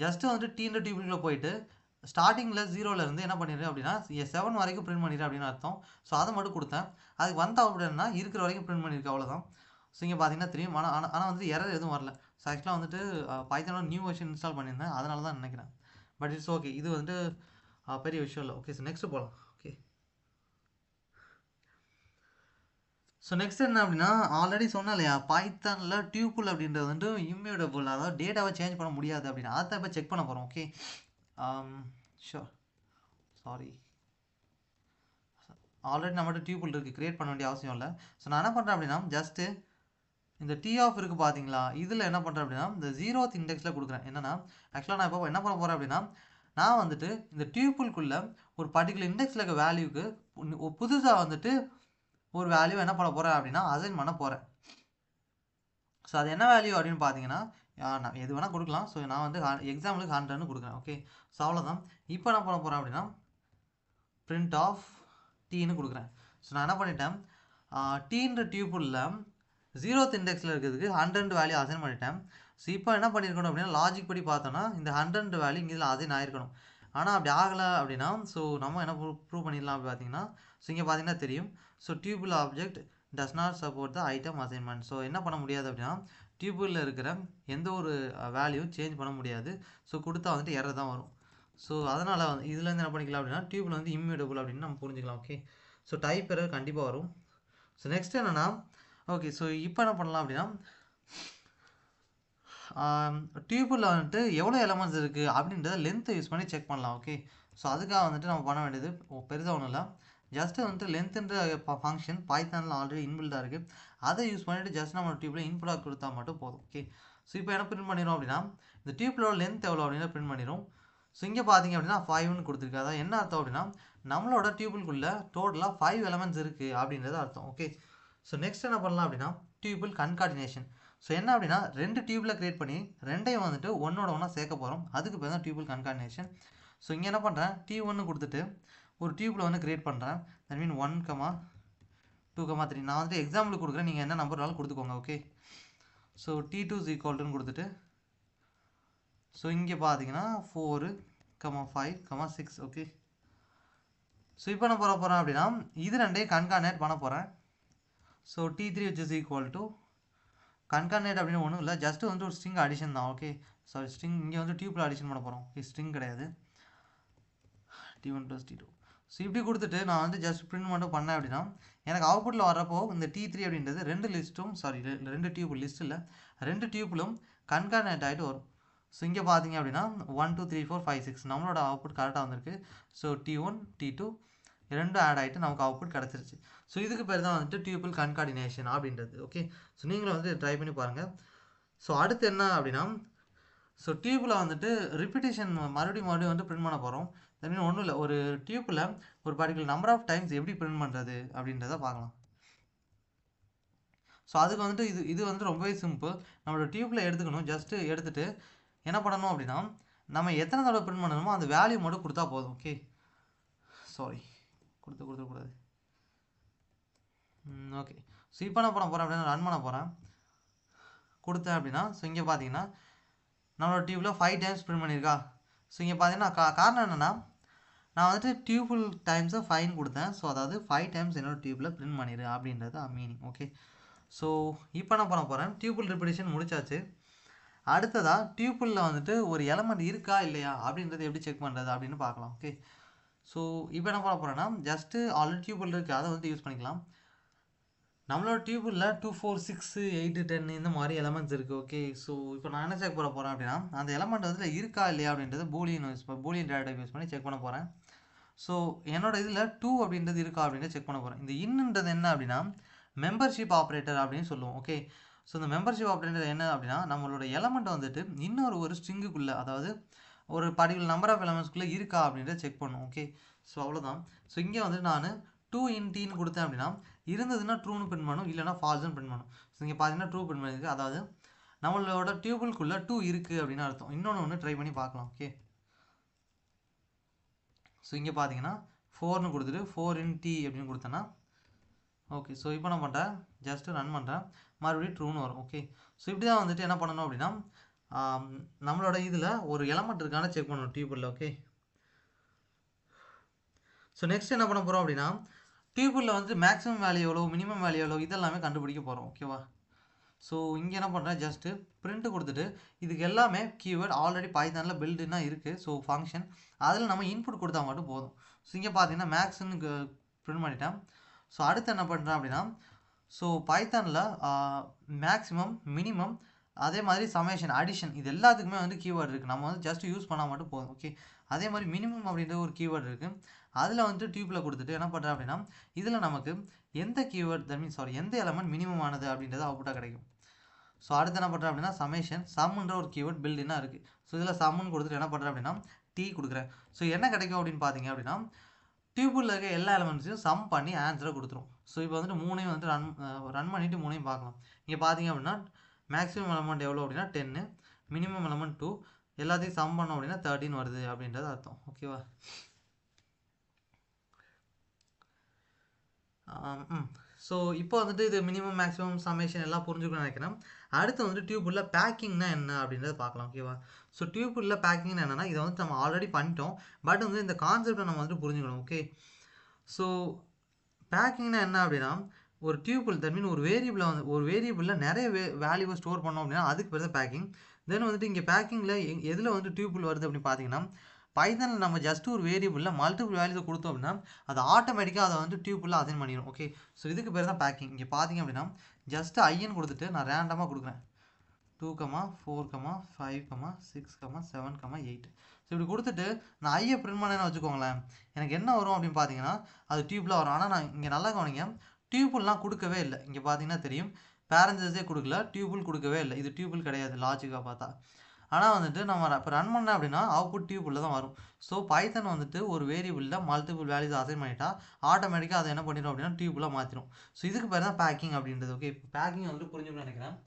ஜஸ்ட்டு வந்துட்டு டீன்ற டியூபிளில் போயிட்டு ஸ்டார்டிங்கில் 0லேருந்து என்ன பண்ணிடுறேன் அப்படின்னா 7 வரைக்கும் பிரிண்ட் பண்ணிடுறேன் அப்படின்னு அர்த்தம். ஸோ அதை மட்டும் கொடுத்தேன், அதுக்கு வந்த அப்படின்னா இருக்கிற வரைக்கும் பிரிண்ட் பண்ணியிருக்கு, அவ்வளோதான். ஸோ இங்கே பார்த்தீங்கன்னா தெரியும், ஆனால் வந்துட்டு எரர் எதுவும் வரல. ஸோ ஆக்சுவலாக வந்துட்டு பைத்தானோட நியூ வெர்ஷன் இன்ஸ்டால் பண்ணியிருந்தேன், அதனால தான் நினைக்கிறேன். பட் இட்ஸ் ஓகே, இது வந்துட்டு பெரிய விஷயம் இல்லை. ஓகே, ஸோ நெக்ஸ்ட்டு போகலாம். ஓகே, ஸோ நெக்ஸ்ட் என்ன அப்படின்னா ஆல்ரெடி சொன்னேன் இல்லையா, பைத்தானில் டியூப்புல் அப்படின்றது வந்துட்டு இம்யூட்டபிள், அதாவது டேட்டாவை சேஞ்ச் பண்ண முடியாது அப்படின்னு. அதை இப்போ செக் பண்ண போகிறோம். ஓகே, ஷோர், சாரி ஆல்ரெடி நம்மகிட்ட டியூப்புல் இருக்குது, க்ரியேட் பண்ண வேண்டிய அவசியம் இல்லை. ஸோ நான் என்ன பண்ணுறேன் அப்படின்னா ஜஸ்ட்டு இந்த டி ஆஃப் இருக்குது பார்த்தீங்களா, இதில் என்ன பண்ணுறேன் அப்படின்னா இந்த 0th இண்டெக்ஸில் கொடுக்குறேன். என்னென்னா ஆக்சுவலாக நான் இப்போ என்ன பண்ண போகிறேன் அப்படின்னா நான் வந்துட்டு இந்த டியூப்புல்குள்ளே ஒரு பர்டிகுலர் இண்டெக்ஸில் இருக்க வேல்யூக்கு புதுசாக வந்துட்டு ஒரு வேல்யூ என்ன பண்ண போகிறேன் அப்படின்னா அசைன் பண்ண போகிறேன். ஸோ அது என்ன வேல்யூ அப்படின்னு பார்த்தீங்கன்னா நான் எது வேணால் கொடுக்கலாம். ஸோ நான் வந்து எக்ஸாம்பிளுக்கு 100ன்னு கொடுக்குறேன். ஓகே, ஸோ அவ்வளோதான். இப்போ என்ன பண்ண போகிறேன் அப்படின்னா பிரிண்ட் ஆஃப் டீன்னு கொடுக்குறேன். ஸோ நான் என்ன பண்ணிட்டேன், டீன்ற டியூப்புளில் 0th இண்டெக்ஸில் இருக்கிறதுக்கு 100 வேல்யூ அசைன் பண்ணிட்டேன். ஸோ இப்போ என்ன பண்ணியிருக்கணும் அப்படின்னா லாஜிக் படி பார்த்தோன்னா இந்த 100 வேல்யூ இங்கே அசைன் ஆகிருக்கணும். ஆனால் அப்படி ஆகலை அப்படின்னா ஸோ நம்ம என்ன ப்ரூவ் பண்ணிடலாம் அப்படி பார்த்தீங்கன்னா ஸோ இங்கே பார்த்தீங்கன்னா தெரியும். So tuple object does not support the item assignment. So என்ன பண்ண முடியாது அப்படின்னா டியூபிளில் இருக்கிற எந்த ஒரு வேல்யூ சேஞ்ச் பண்ண முடியாது. ஸோ கொடுத்தா வந்துட்டு எரர் தான் வரும். ஸோ அதனால் இதுலேருந்து என்ன பண்ணிக்கலாம் அப்படின்னா டியூபிள் வந்து இம்யூட்டபிள் அப்படின்னு நம்ம புரிஞ்சுக்கலாம். ஓகே, ஸோ டைப் எரர் கண்டிப்பாக வரும். ஸோ நெக்ஸ்ட் என்னென்னா ஓகே, ஸோ இப்போ என்ன பண்ணலாம் அப்படின்னா டியூபிளில் வந்துட்டு எவ்வளோ எலமெண்ட்ஸ் இருக்குது அப்படின்றத லென்த்தை யூஸ் பண்ணி செக் பண்ணலாம். ஓகே, ஸோ அதுக்காக வந்துட்டு நம்ம பண்ண வேண்டியது பெருசாக ஒன்றும் இல்லை, ஜஸ்ட்டு வந்துட்டு லென்த்துன்ற ஃபங்க்ஷன் பைத்தானில் ஆல்ரெடி இன்பில்டாக இருக்குது, அதை யூஸ் பண்ணிவிட்டு ஜஸ்ட் நம்ம டியூப்பில் இன்புட்டாக கொடுத்தா மட்டும் போதும். ஓகே, ஸோ இப்போ என்ன பிரிண்ட் பண்ணிடும் அப்படின்னா இந்த டியூப்பிலோட லென்த் எவ்வளோ அப்படின்னு பிரிண்ட் பண்ணிடும். ஸோ இங்கே பார்த்தீங்க அப்படின்னா 5ன்னு கொடுத்துருக்கு. அதாவது என்ன அர்த்தம் அப்படின்னா நம்மளோட டியூபிள்குள்ளே டோட்டலாக 5 எலமெண்ட்ஸ் இருக்குது அப்படின்றது அர்த்தம். ஓகே, ஸோ நெக்ஸ்ட் என்ன பண்ணலாம் அப்படின்னா டியூபிள் கன்கார்டினேஷன். ஸோ என்ன அப்படின்னா 2 டியூபில் க்ரியேட் பண்ணி 2ஐயும் வந்துட்டு ஒன்றோட ஒன்றா சேர்க்க போகிறோம், அதுக்கு பேர் தான் டியூபிள் கன்கார்டினேஷன். ஸோ இங்கே என்ன பண்ணுறேன், T1 கொடுத்துட்டு ஒரு டியூப்பில் வந்து க்ரியேட் பண்ணுறேன். That mean 1, 2, 3. நான் வந்துட்டு எக்ஸாம்பிள் கொடுக்குறேன், நீங்கள் என்ன நம்பர்னாலும் கொடுத்துக்கோங்க. Okay, so T2 is equal to கொடுத்துட்டு ஸோ இங்கே பார்த்தீங்கன்னா 4, 5, 6. ஓகே, ஸோ இப்போ என்ன பண்ண போகிறேன் அப்படின்னா இது 2ஐயும் கன்கார்டினேட் பண்ண போகிறேன். So T3 which is equal to concatenate அப்படின்னு ஒன்றும் இல்லை, ஜஸ்ட்டு வந்து ஒரு ஸ்ட்ரிங் அடிஷன் தான். ஓகே, சாரி ஸ்ட்ரிங் இங்கே வந்து டியூப்பில் அடிஷன் பண்ண போகிறோம். ஓகே, ஸ்ட்ரிங் கிடையாது. T1 + T2. ஸோ இப்படி கொடுத்துட்டு நான் வந்து ஜஸ்ட் பிரிண்ட் மட்டும் பண்ணேன் அப்படின்னா எனக்கு அவுட்புட்டில் வர்றப்போ இந்த T3 அப்படின்றது ரெண்டு டியூப் லிஸ்ட் இல்லை, ரெண்டு டியூப்பிலும் கன்கார்டினேட் ஆகிட்டு வரும். ஸோ இங்கே பார்த்தீங்க அப்படின்னா 1 2 3 4 5 6 நம்மளோட அவுட்புட் கரெக்டாக வந்திருக்கு. ஸோ T1 T2 ரெண்டும் ஆட் ஆகிட்டு நமக்கு அவுட்புட் கிடச்சிருச்சு. ஸோ இதுக்கு பேர் தான் வந்துட்டு டியூபிள் கன்கார்டினேஷன் அப்படின்றது. ஓகே, ஸோ நீங்களும் வந்து ட்ரை பண்ணி பாருங்கள். ஸோ அடுத்து என்ன அப்படின்னா, ஸோ டியூப்பில் வந்துட்டு ரிப்பீட்டேஷன் மறுபடியும் வந்து பிரிண்ட் பண்ண போகிறோம். தட் மீன் ஒன்றும் இல்லை, ஒரு டியூப்பில் ஒரு பர்டிகுலர் நம்பர் ஆஃப் டைம்ஸ் எப்படி பிரிண்ட் பண்ணுறது அப்படின்றத பார்க்கலாம். ஸோ அதுக்கு வந்துட்டு இது வந்து ரொம்பவே சிம்பிள். நம்மளோட டியூப்பில் எடுத்துக்கணும். ஜஸ்ட்டு எடுத்துகிட்டு என்ன பண்ணணும் அப்படின்னா, நம்ம எத்தனை தடவை பிரிண்ட் பண்ணணுமோ அந்த வேல்யூ மட்டும் கொடுத்தா போதும். ஓகே, சாரி கொடுத்துக்கூடாது. ஓகே, ஸோ இப்போ என்ன பண்ண போகிறேன் அப்படின்னா ரன் பண்ண போகிறேன். கொடுத்தேன் அப்படின்னா ஸோ இங்கே பார்த்தீங்கன்னா நம்மளோட டியூப்பில் 5 டைம்ஸ் பிரிண்ட் பண்ணியிருக்கா. ஸோ இங்கே பார்த்தீங்கன்னா காரணம் என்னென்னா, நான் வந்துட்டு டியூபிள் டைம்ஸை 5 கொடுத்தேன். ஸோ அதாவது 5 டைம்ஸ் என்னோடய டியூப்பில் பிரிண்ட் பண்ணிடு அப்படின்றது மீனிங். ஓகே, ஸோ இப்போ என்ன பண்ண போகிறேன், டியூபிள் ரிப்பீட்டேஷன் முடிச்சாச்சு. அடுத்ததாக டியூபிளில் வந்துட்டு ஒரு எலமெண்ட் இருக்கா இல்லையா அப்படின்றது எப்படி செக் பண்ணுறது அப்படின்னு பார்க்கலாம். ஓகே, ஸோ இப்போ என்ன பண்ண போகிறேன்னா ஜஸ்ட்டு ஆல்ரெடி டியூபிள் இருக்குது, அதை வந்து யூஸ் பண்ணிக்கலாம். நம்மளோட டியூபிளில் 2 4 6 8 10 இந்த மாதிரி எலமெண்ட்ஸ் இருக்குது. ஓகே, ஸோ இப்போ நான் என்ன செக் பண்ண போகிறேன் அப்படின்னா அந்த எலமெண்ட் வந்து இருக்கா இல்லையா அப்படின்றது பூலியன் டேட்டா யூஸ் பண்ணி செக் பண்ண போகிறேன். ஸோ என்னோட இதில் 2 அப்படின்றது இருக்கா அப்படின்றத செக் பண்ண போகிறேன். இந்த இன்னுன்றது என்ன அப்படின்னா மெம்பர்ஷிப் ஆப்ரேட்டர் அப்படின்னு சொல்லுவோம். ஓகே, ஸோ இந்த மெம்பர்ஷிப் ஆப்ரேட்டர் என்ன அப்படின்னா நம்மளோட எலமெண்ட் வந்துட்டு ஒரு ஸ்ட்ரிங்குக்குள்ளே, அதாவது ஒரு பர்டிகுலர் நம்பர் ஆஃப் எலமெண்ட்ஸ்குள்ளே இருக்கா அப்படின்றத செக் பண்ணும். ஓகே, ஸோ அவ்வளோதான். ஸோ இங்கே வந்துட்டு நான் 2 in Tன்னு கொடுத்தேன் அப்படின்னா இருந்ததுன்னா ட்ரூன்னு பிரிண்ட் பண்ணும், இல்லைனா ஃபால்ஸ்னு பிரிண்ட் பண்ணும். ஸோ இங்கே பார்த்தீங்கன்னா ட்ரூ பிரிண்ட் பண்ணிருக்கு, அதாவது நம்மளோட டியூபிள்குள்ளே 2 இருக்குது அப்படின்னு அர்த்தம். இன்னொன்று ட்ரை பண்ணி பார்க்கலாம். ஓகே, ஸோ இங்கே பார்த்தீங்கன்னா 4ன்னு கொடுத்துட்டு 4 in T அப்படின்னு கொடுத்தேன்னா ஓகே, ஸோ இப்போ நான் பண்ணுறேன், ஜஸ்ட்டு ரன் பண்ணுறேன், மறுபடியும் ட்ரூன்னு வரும். ஓகே, ஸோ இப்படி தான் வந்துட்டு என்ன பண்ணணும் அப்படின்னா நம்மளோட இதில் ஒரு எலமெண்ட் இருக்கான செக் பண்ணணும் டியூபிளில். ஓகே, ஸோ நெக்ஸ்ட் என்ன பண்ண போகிறோம் அப்படின்னா டியூபிளில் வந்துட்டு மேக்ஸிமம் வேல்யூ எவ்வளோ, மினிமம் வேல்யூ எவ்வளோ, இதெல்லாமே கண்டுபிடிக்க போகிறோம். ஓகேவா, ஸோ இங்கே என்ன பண்ணுறேன், ஜஸ்ட்டு பிரிண்ட்டு கொடுத்துட்டு இதுக்கு எல்லாமே கீவேர்ட் ஆல்ரெடி பைத்தானில் பில்டுனா இருக்குது. ஸோ ஃபங்க்ஷன் அதில் நம்ம இன்புட் கொடுத்தா மட்டும் போதும். ஸோ இங்கே பார்த்தீங்கன்னா மேக்ஸ்ன்னு பிரிண்ட் பண்ணிட்டேன். ஸோ அடுத்து என்ன பண்ணுறேன் அப்படின்னா ஸோ பைத்தானில் மேக்ஸிமம், மினிமம், அதே மாதிரி சமேஷன், அடிஷன், இது எல்லாத்துக்குமே வந்து கீவேர்டு இருக்குது. நம்ம வந்து ஜஸ்ட் யூஸ் பண்ணால் மட்டும் போதும். ஓகே, அதே மாதிரி மினிமம் அப்படின்ற ஒரு கீவேர்டு இருக்குது. அதில் வந்துட்டு டியூப்பில் கொடுத்துட்டு என்ன பண்ணுறேன் அப்படின்னா இதில் நமக்கு எந்த கீவேர்ட் எந்த எலமெண்ட் மினிமம் ஆனது அப்படின்றது அவுட்புட்டாக கிடைக்கும். ஸோ அடுத்து என்ன பண்ணுறேன் அப்படின்னா சம்ன்ற ஒரு கீவேர்ட் பில்டுனா இருக்குது. ஸோ இதில் சம்முன்னு கொடுத்துட்டு என்ன பண்ணுறேன் அப்படின்னா T கொடுக்குறேன். ஸோ என்ன கிடைக்கும் அப்படின்னு பார்த்தீங்க அப்படின்னா டியூபிளில் இருக்க எல்லா எலமெண்ட்ஸையும் சம் பண்ணி ஆன்சரை கொடுத்துரும். ஸோ இப்போ வந்துட்டு மூணையும் வந்து ரன் பண்ணிவிட்டு மூணையும் பார்க்கலாம். இங்கே பார்த்தீங்க அப்படின்னா மேக்ஸிமம் எலமெண்ட் எவ்வளோ அப்படின்னா 10, மினிமம் எலமெண்ட் 2, எல்லாத்தையும் சம் பண்ணோம் அப்படின்னா 13 வருது அப்படின்றது அர்த்தம். ஓகேவா, ஸோ இப்போ வந்துட்டு இது மினிமம், மேக்ஸிமம், சமேஷன் எல்லாம் புரிஞ்சுக்கணும்னு நினைக்கிறேன். அடுத்து வந்துட்டு டியூபிளில் பேக்கிங்னா என்ன அப்படின்றத பார்க்கலாம். ஓகேவா, ஸோ டியூபிளில் பேக்கிங்னா என்னென்னா இதை வந்து நம்ம ஆல்ரெடி பண்ணிட்டோம், பட் வந்து இந்த கான்செப்டை நம்ம வந்துட்டு புரிஞ்சுக்கணும். ஓகே, ஸோ பேக்கிங்னா என்ன அப்படின்னா ஒரு டியூபிள், தட் மீன் ஒரு வேரியபிளில் நிறைய வேல்யூவை ஸ்டோர் பண்ணோம் அப்படின்னா அதுக்கு பேர் தான் பேக்கிங். தென் வந்துட்டு இங்கே பேக்கிங்கில் எதில் வந்து டியூபிள் வருது அப்படின்னு பார்த்தீங்கன்னா பைத்தானில் நம்ம ஜஸ்ட் ஒரு வேரியபிளில் மல்டிபிள் வேல்யூஸை கொடுத்தோம் அப்படின்னா அது ஆட்டோமேட்டிக்காக அதை வந்து டியூபிளில் அசைன் பண்ணிடும். ஓகே, ஸோ இதுக்கு பேர் தான் பேக்கிங். இங்கே பார்த்தீங்க அப்படின்னா ஜஸ்ட் ஐன்னு கொடுத்துட்டு நான் ரேண்டமாக கொடுக்குறேன் 2, 4, 5, 6, 7, 8. ஸோ இப்படி கொடுத்துட்டு நான் ஐயை பிரிண்ட் பண்ணேன்னு வச்சுக்கோங்களேன், எனக்கு என்ன வரும் அப்படின்னு பார்த்தீங்கன்னா அது டியூப்பில் வரும். ஆனால் நான் இங்கே நல்லா கவனிங்க, டியூபிள்லாம் கொடுக்கவே இல்லை. இங்கே பார்த்தீங்கன்னா தெரியும், பேரஞ்சஸே கொடுக்கல, டியூபிள் கொடுக்கவே இல்லை. இது டியூபிள் கிடையாது லாஜிக்காக பார்த்தா. ஆனால் வந்துட்டு நம்ம இப்போ ரன் பண்ண அப்படின்னா அவுட்புட் டியூபிளில் தான் வரும். ஸோ பைத்தன் வந்துட்டு ஒரு வேரியபிளில் மல்டிபிள் வேல்யூஸ் அசைன் பண்ணிட்டா ஆட்டோமேட்டிக்காக அதை என்ன பண்ணிடும் அப்படின்னா டியூபிளாக மாற்றிடும். ஸோ இதுக்கு பேர் தான் பேக்கிங் அப்படின்றது. ஓகே, இப்போ பேக்கிங் வந்துட்டு புரிஞ்சுக்கணும்னு நினைக்கிறேன்.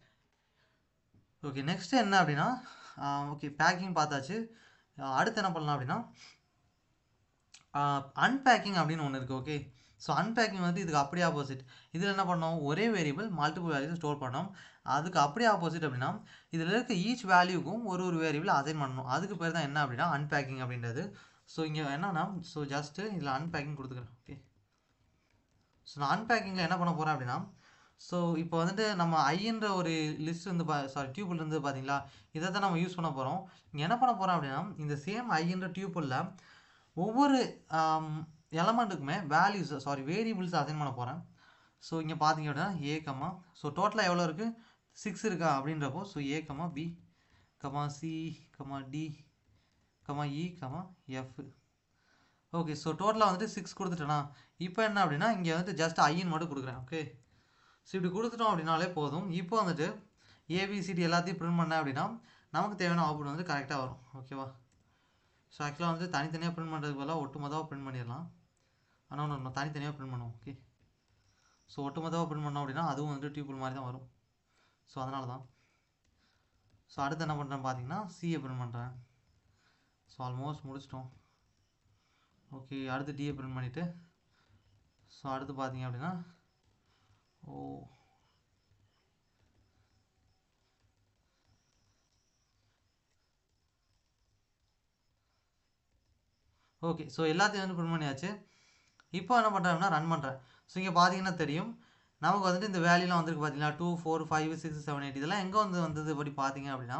ஓகே, நெக்ஸ்ட்டு என்ன அப்படின்னா ஓகே பேக்கிங் பார்த்தாச்சு. அடுத்து என்ன பண்ணலாம் அப்படின்னா அன்பேக்கிங் அப்படின்னு ஒன்று இருக்குது. ஓகே, ஸோ அன்பேக்கிங் வந்து இதுக்கு அப்படியே ஆப்போசிட். இதில் என்ன பண்ணோம், ஒரே வேரியபிள் மல்டிபிள் வேல்யூஸ் ஸ்டோர் பண்ணோம். அதுக்கு அப்படியே ஆப்போசிட் அப்படின்னா இதில் இருக்க ஈச் வேல்யூக்கும் ஒரு வேரியபிள் அசைன் பண்ணணும். அதுக்கு பேர் தான் என்ன அப்படின்னா அன்பேக்கிங் அப்படின்றது. ஸோ இங்கே என்னன்னா ஸோ ஜஸ்ட்டு இதில் அன்பேக்கிங் கொடுத்துக்கிறேன். ஓகே, ஸோ நான் அன்பேக்கிங்கில் என்ன பண்ண போகிறேன் அப்படின்னா ஸோ இப்போ வந்துட்டு நம்ம ஐன்ற ஒரு லிஸ்ட் வந்து டியூபிள் இருந்து பார்த்தீங்களா, இதை தான் நம்ம யூஸ் பண்ண போகிறோம். இங்கே என்ன பண்ண போகிறோம் அப்படின்னா, இந்த சேம் ஐன்ற டியூபிளில் ஒவ்வொரு எலமெண்ட்டுக்குமே வேரியபிள்ஸ் அசைன் பண்ண போகிறேன். ஸோ இங்கே பார்த்தீங்க அப்படின்னா ஏ கமா, ஸோ டோட்டலாக எவ்வளோ இருக்குது 6 இருக்கா அப்படின்றப்போ, so A comma B comma C comma D comma E comma F. Okay, so டோட்டலாக வந்துட்டு 6 கொடுத்துட்டேனா. இப்போ என்ன அப்படின்னா இங்கே வந்துட்டு ஜஸ்ட் ஐன்னு மட்டும் கொடுக்குறேன். ஓகே, ஸோ இப்படி கொடுத்துட்டோம் அப்படின்னாலே போதும். இப்போ வந்துட்டு ஏபிசிடி எல்லாத்தையும் பிரிண்ட் பண்ணேன் அப்படின்னா நமக்கு தேவையான அவுட்புட் வந்து கரெக்டாக வரும். ஓகேவா. ஸோ ஆக்சுவலாக வந்து தனித்தனியாக பிரிண்ட் பண்ணுறதுக்கு பதிலாக ஒட்டுமொத்தமாக பிரிண்ட் பண்ணிடலாம். ஆனால் நம்ம தனித்தனியாக பிரிண்ட் பண்ணுவோம். ஓகே, ஸோ ஒட்டுமொத்தமாக பிரிண்ட் பண்ணோம் அப்படின்னா அதுவும் வந்துட்டு டியூபிள் மாதிரி தான் வரும். ஸோ அதனால தான். ஸோ அடுத்து என்ன பண்ணுறேன் பார்த்தீங்கன்னா சியை பிரிண்ட் பண்ணுறேன். ஸோ ஆல்மோஸ்ட் முடிச்சிட்டோம். ஓகே, அடுத்து டியை பிரிண்ட் பண்ணிவிட்டு, ஸோ அடுத்து பார்த்தீங்க அப்படின்னா ஓகே, ஸோ எல்லாத்தையும் வந்து பிரிண்ட் பண்ணியாச்சு. இப்போ என்ன பண்ணுறேன்னா ரன் பண்ணுறேன். ஸோ இங்கே பார்த்தீங்கன்னா தெரியும் நமக்கு வந்துட்டு இந்த வேல்யூலாம் வந்துருக்கு பார்த்தீங்களா, 2 4 5 6 7 8 இதெல்லாம் எங்கே வந்தது படி பார்த்தீங்க அப்படின்னா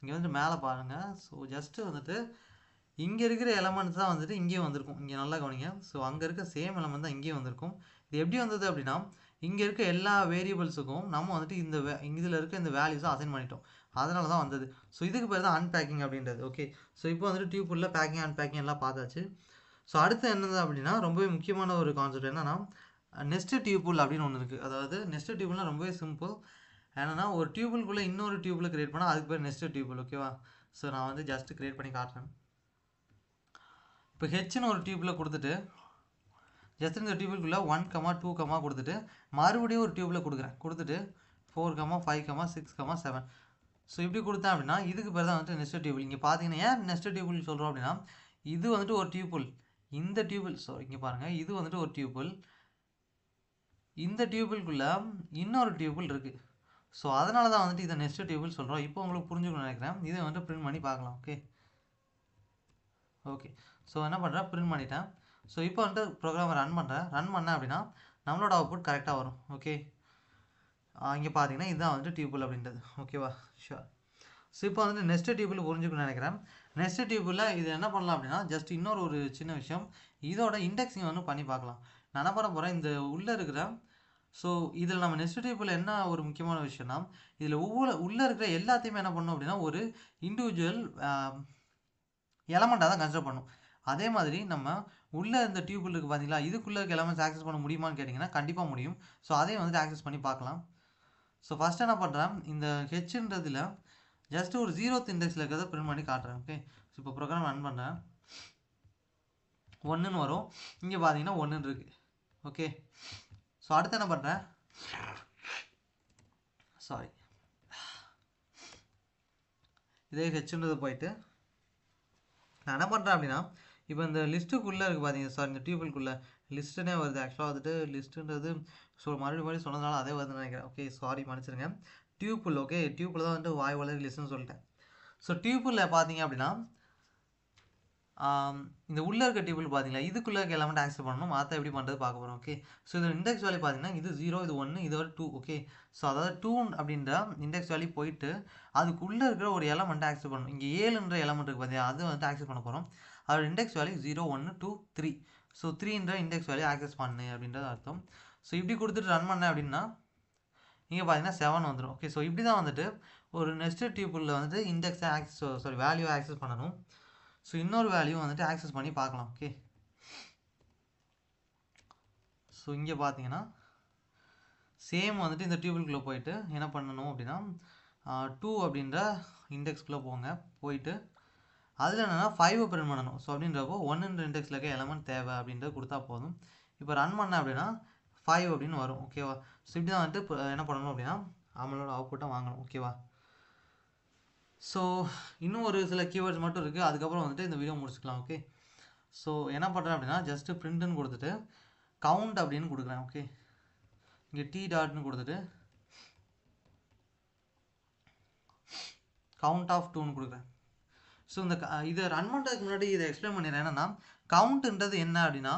இங்கே வந்துட்டு மேலே பாருங்கள். ஸோ ஜஸ்ட்டு வந்துட்டு இங்கே இருக்கிற எலமெண்ட்ஸ் தான் வந்துட்டு இங்கேயும் வந்திருக்கும். இங்கே நல்லா கவனிங்க. ஸோ அங்கே இருக்க சேம் எலமெண்ட் தான் இங்கேயும் வந்திருக்கும். இது எப்படி வந்தது அப்படின்னா இங்கே இருக்க எல்லா வேரியபிள்ஸுக்கும் நம்ம வந்துட்டு இதில் இருக்க இந்த வேல்யூஸை அசைன் பண்ணிட்டோம். அதனால தான் வந்தது. ஸோ இதுக்கு பேர் தான் அன்பேக்கிங் அப்படின்றது. ஓகே, ஸோ இப்போ வந்துட்டு டியூபிளில் பேக்கிங் அன்பேக்கிங் எல்லாம் பார்த்தாச்சு. ஸோ அடுத்து என்னது அப்படின்னா ரொம்பவே முக்கியமான ஒரு கான்செப்ட் என்னன்னா நெஸ்டட் டியூபிள் அப்படின்னு ஒன்று இருக்குது. அதாவது நெஸ்டட் டியூபிள்னா ரொம்பவே சிம்பிள். என்னன்னா ஒரு டியூபிள்குள்ளே இன்னொரு டியூபிள் கிரியேட் பண்ணால் அதுக்கு பேர் நெஸ்டட் டியூபிள். ஓகேவா. ஸோ நான் வந்து ஜஸ்ட் கிரியேட் பண்ணி காட்டுறேன். இப்போ ஹெச்னு ஒரு டியூபில் கொடுத்துட்டு ஜஸ்ட் இந்த டியூபிள்குள்ளே 1 கமா 2 கமா கொடுத்துட்டு மறுபடியும் ஒரு டியூபில் கொடுத்துட்டு 4 கமா 5 கமா 6 கமா 7. ஸோ இப்படி கொடுத்தேன் அப்படின்னா இதுக்கு பேர் தான் வந்துட்டு நெஸ்டட் டியூபிள். இங்கே பார்த்தீங்கன்னா ஏன் நெஸ்டட் டியூபிள் சொல்கிறோம் அப்படின்னா இது வந்துட்டு ஒரு டியூபிள், இந்த டியூபிள் இங்கே பாருங்கள், இது வந்துட்டு ஒரு டியூபிள், இந்த டியூபிள்குள்ளே இன்னொரு டியூபிள் இருக்குது. ஸோ அதனால தான் வந்துட்டு இதை நெஸ்டட் டியூபிள் சொல்கிறோம். இப்போ உங்களுக்கு புரிஞ்சுக்கணும்னு நினைக்கிறேன். இதை வந்துட்டு பிரிண்ட் பண்ணி பார்க்கலாம். ஓகே, ஸோ என்ன பண்ணுறேன், பிரிண்ட் பண்ணிட்டேன். ஸோ இப்போ வந்துட்டு ப்ரோக்ராமை ரன் பண்ணேன் அப்படின்னா நம்மளோட அவுட்புட் கரெக்டாக வரும். ஓகே, இங்கே பார்த்தீங்கன்னா இதுதான் வந்துட்டு டியூபிள் அப்படின்றது. ஓகேவா, ஷூர். ஸோ இப்போ வந்துட்டு நெஸ்டட் டியூபிள் புரிஞ்சுக்கணும்னு நினைக்கிறேன். நெஸ்டட் டியூபிளில் இது என்ன பண்ணலாம் அப்படின்னா ஜஸ்ட் ஒரு சின்ன விஷயம், இதோட இண்டெக்ஸிங் வந்து பண்ணி பார்க்கலாம். நான் என்ன பண்ண போகிறேன், இந்த உள்ளே இருக்கிற ஸோ இதில் நம்ம நெஸ்டட் டியூபிளில் என்ன ஒரு முக்கியமான விஷயம்னா இதில் உள்ளே இருக்கிற எல்லாத்தையுமே என்ன பண்ணணும் அப்படின்னா ஒரு இண்டிவிஜுவல் எலமெண்ட்டாக தான் கன்சிடர் பண்ணும். அதே மாதிரி நம்ம உள்ளே இந்த டியூபிள் இருக்குது பார்த்தீங்களா, இதுக்குள்ளே இருக்க எலமெண்ட்ஸ் ஆக்சஸ் பண்ண முடியுமான்னு கேட்டிங்கன்னா கண்டிப்பாக முடியும். ஸோ அதையும் வந்துட்டு ஆக்சஸ் பண்ணி பார்க்கலாம். ஸோ ஃபஸ்ட் என்ன பண்ணுறேன், இந்த ஹெச்ன்றதில் ஜஸ்ட் ஒரு 0th இண்டெக்ஸில் இருக்கிறத பிரிண்ட் பண்ணி காட்டுறேன். ஓகே, ஸோ இப்போ ப்ரோக்ராம் ரன் பண்ணுறேன். 1ன்னு வரும். இங்கே பார்த்தீங்கன்னா 1ன்னு இருக்குது. ஓகே, ஸோ அடுத்து என்ன பண்ணுறேன், இதே ஹெச்ன்றது போயிட்டு நான் என்ன பண்ணுறேன் அப்படின்னா இப்போ இந்த லிஸ்ட்டுக்குள்ளே இருக்குது பார்த்தீங்க, இந்த டியூபிள்குள்ளே லிஸ்ட்டுனே வருது. ஆக்சுவலாக வந்துட்டு லிஸ்ட்டுன்றது மறுபடியும் சொன்னதுனால அதே வருதுன்னு நினைக்கிறேன். ஓகே, சாரி மன்னிச்சிருங்க. டியூபிள், ஓகே, டியூபிள் தான் வந்துட்டு வாய் வளரி லிஸ்ட்டுன்னு சொல்லிட்டேன். ஸோ டியூபிளில் பார்த்தீங்க அப்படின்னா இந்த உள்ளே இருக்க டியூபிள் பார்த்தீங்களா, இதுக்குள்ளே இருக்க எலமெண்ட் ஆக்சஸ் பண்ணணும். அதை எப்படி பண்ணுறது பார்க்க போகிறோம். ஓகே, ஸோ இது இண்டெக்ஸ் வேல்யூ பார்த்தீங்கன்னா இது 0, இது 1, இது 2. ஓகே, ஸோ அதாவது 2 அப்படின்ற இண்டெக்ஸ் வேல்யூ போயிட்டு அதுக்குள்ளே இருக்கிற ஒரு எலமெண்ட் ஆக்சஸ் பண்ணணும். இங்கே 7ன்ற எலமெண்ட் இருக்குது பார்த்தீங்கன்னா அது வந்து ஆக்சஸ் பண்ண போகிறோம். அதோட இண்டெக்ஸ் வேல்யூ 0 1 2 3. ஸோ 3ன்ற இண்டெக்ஸ் வேல்யூ ஆக்சஸ் பண்ணு அப்படின்றது அர்த்தம். ஸோ இப்படி கொடுத்துட்டு ரன் பண்ணேன் அப்படின்னா இங்கே பார்த்தீங்கன்னா 7 வந்துடும். ஓகே, ஸோ இப்படி தான் வந்துட்டு ஒரு நெஸ்டட் டியூபிளில் வந்துட்டு இண்டெக்ஸை வேல்யூ ஆக்சஸ் பண்ணணும். ஸோ இன்னொரு வேல்யூ வந்துட்டு ஆக்சஸ் பண்ணி பார்க்கலாம். ஓகே, ஸோ இங்கே பார்த்தீங்கன்னா சேம் வந்துட்டு இந்த டியூபிள்குள்ளே போயிட்டு என்ன பண்ணணும் அப்படின்னா 2 அப்படின்ற இண்டெக்ஸ்குள்ளே போயிட்டு அதில் என்னென்னா 5 பிரிண்ட் பண்ணணும். ஸோ அப்படின்றப்போ 1ன்ற இண்டெக்ஸில் இருக்க எலமெண்ட் தேவை அப்படின்றது கொடுத்தா போதும். இப்போ ரன் பண்ண அப்படின்னா 5 அப்படின்னு வரும். ஓகேவா, ஸோ இப்படி தான் வந்துட்டு என்ன பண்ணணும் அப்படின்னா நம்மளோட அவுட்புட்டை வாங்கணும். ஓகேவா, ஸோ இன்னும் ஒரு சில கீவேர்ட்ஸ் மட்டும் இருக்குது, அதுக்கப்புறம் வந்துட்டு இந்த வீடியோ முடிச்சுக்கலாம். ஓகே, ஸோ என்ன பண்ணுறேன் அப்படின்னா ஜஸ்ட்டு பிரிண்ட்டுன்னு கொடுத்துட்டு கவுண்ட் அப்படின்னு கொடுக்குறேன். ஓகே, இங்கே டி டாட்னு கொடுத்துட்டு கவுண்ட் ஆஃப் 2ன்னு கொடுக்குறேன். ஸோ இதை ரன் பண்ணுறதுக்கு முன்னாடி இதை எக்ஸ்பிளைன் பண்ணிடுறேன். என்னென்னா கவுண்ட்டுன்றது என்ன அப்படின்னா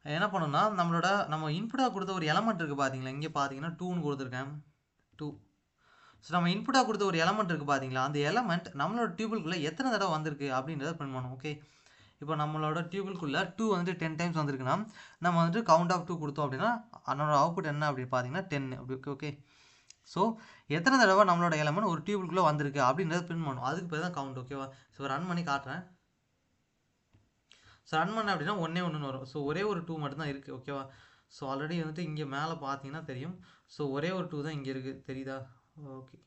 என்ன பண்ணணும்னா நம்ம இன்புட்டாக கொடுத்த ஒரு எலமெண்ட் இருக்குது பார்த்தீங்களா, இங்கே பார்த்தீங்கன்னா 2ன்னு கொடுத்துருக்கேன் 2. ஸோ நம்ம இன்புட்டாக கொடுத்த ஒரு எலமெண்ட் இருக்குது பார்த்தீங்களா, அந்த எலமெண்ட் நம்மளோட டியூபிள்குள்ளே எத்தனை தடவை வந்திருக்கு அப்படின்றத பிரிண்ட் பண்ணணும். ஓகே, இப்போ நம்மளோட டியூபிள்குள்ளே 2 வந்துட்டு 10 டைம்ஸ் வந்திருக்குன்னா நம்ம வந்துட்டு கவுண்ட் ஆஃப் 2 கொடுத்தோம் அப்படின்னா அதனோட அவுட்புட் என்ன அப்படின்னு பார்த்தீங்கன்னா 10 அப்படி. ஓகே, ஸோ எத்தனை தடவை நம்மளோட எலமெண்ட் ஒரு டியூபிள்குள்ளே வந்திருக்கு அப்படின்றத பிரிண்ட் பண்ணணும். அதுக்கு பேர் தான் கவுண்ட். ஓகேவா, ஸோ ரன் பண்ணி காட்டுறேன். ஸோ ரன் பண்ண அப்படின்னா ஒன்று வரும். ஸோ ஒரே ஒரு 2 மட்டும்தான் இருக்குது. ஓகேவா, ஸோ ஆல்ரெடி வந்துட்டு இங்கே மேலே பார்த்தீங்கன்னா தெரியும். ஸோ ஒரே ஒரு 2 தான் இங்கே இருக்குது, தெரியுதா? ஓகே,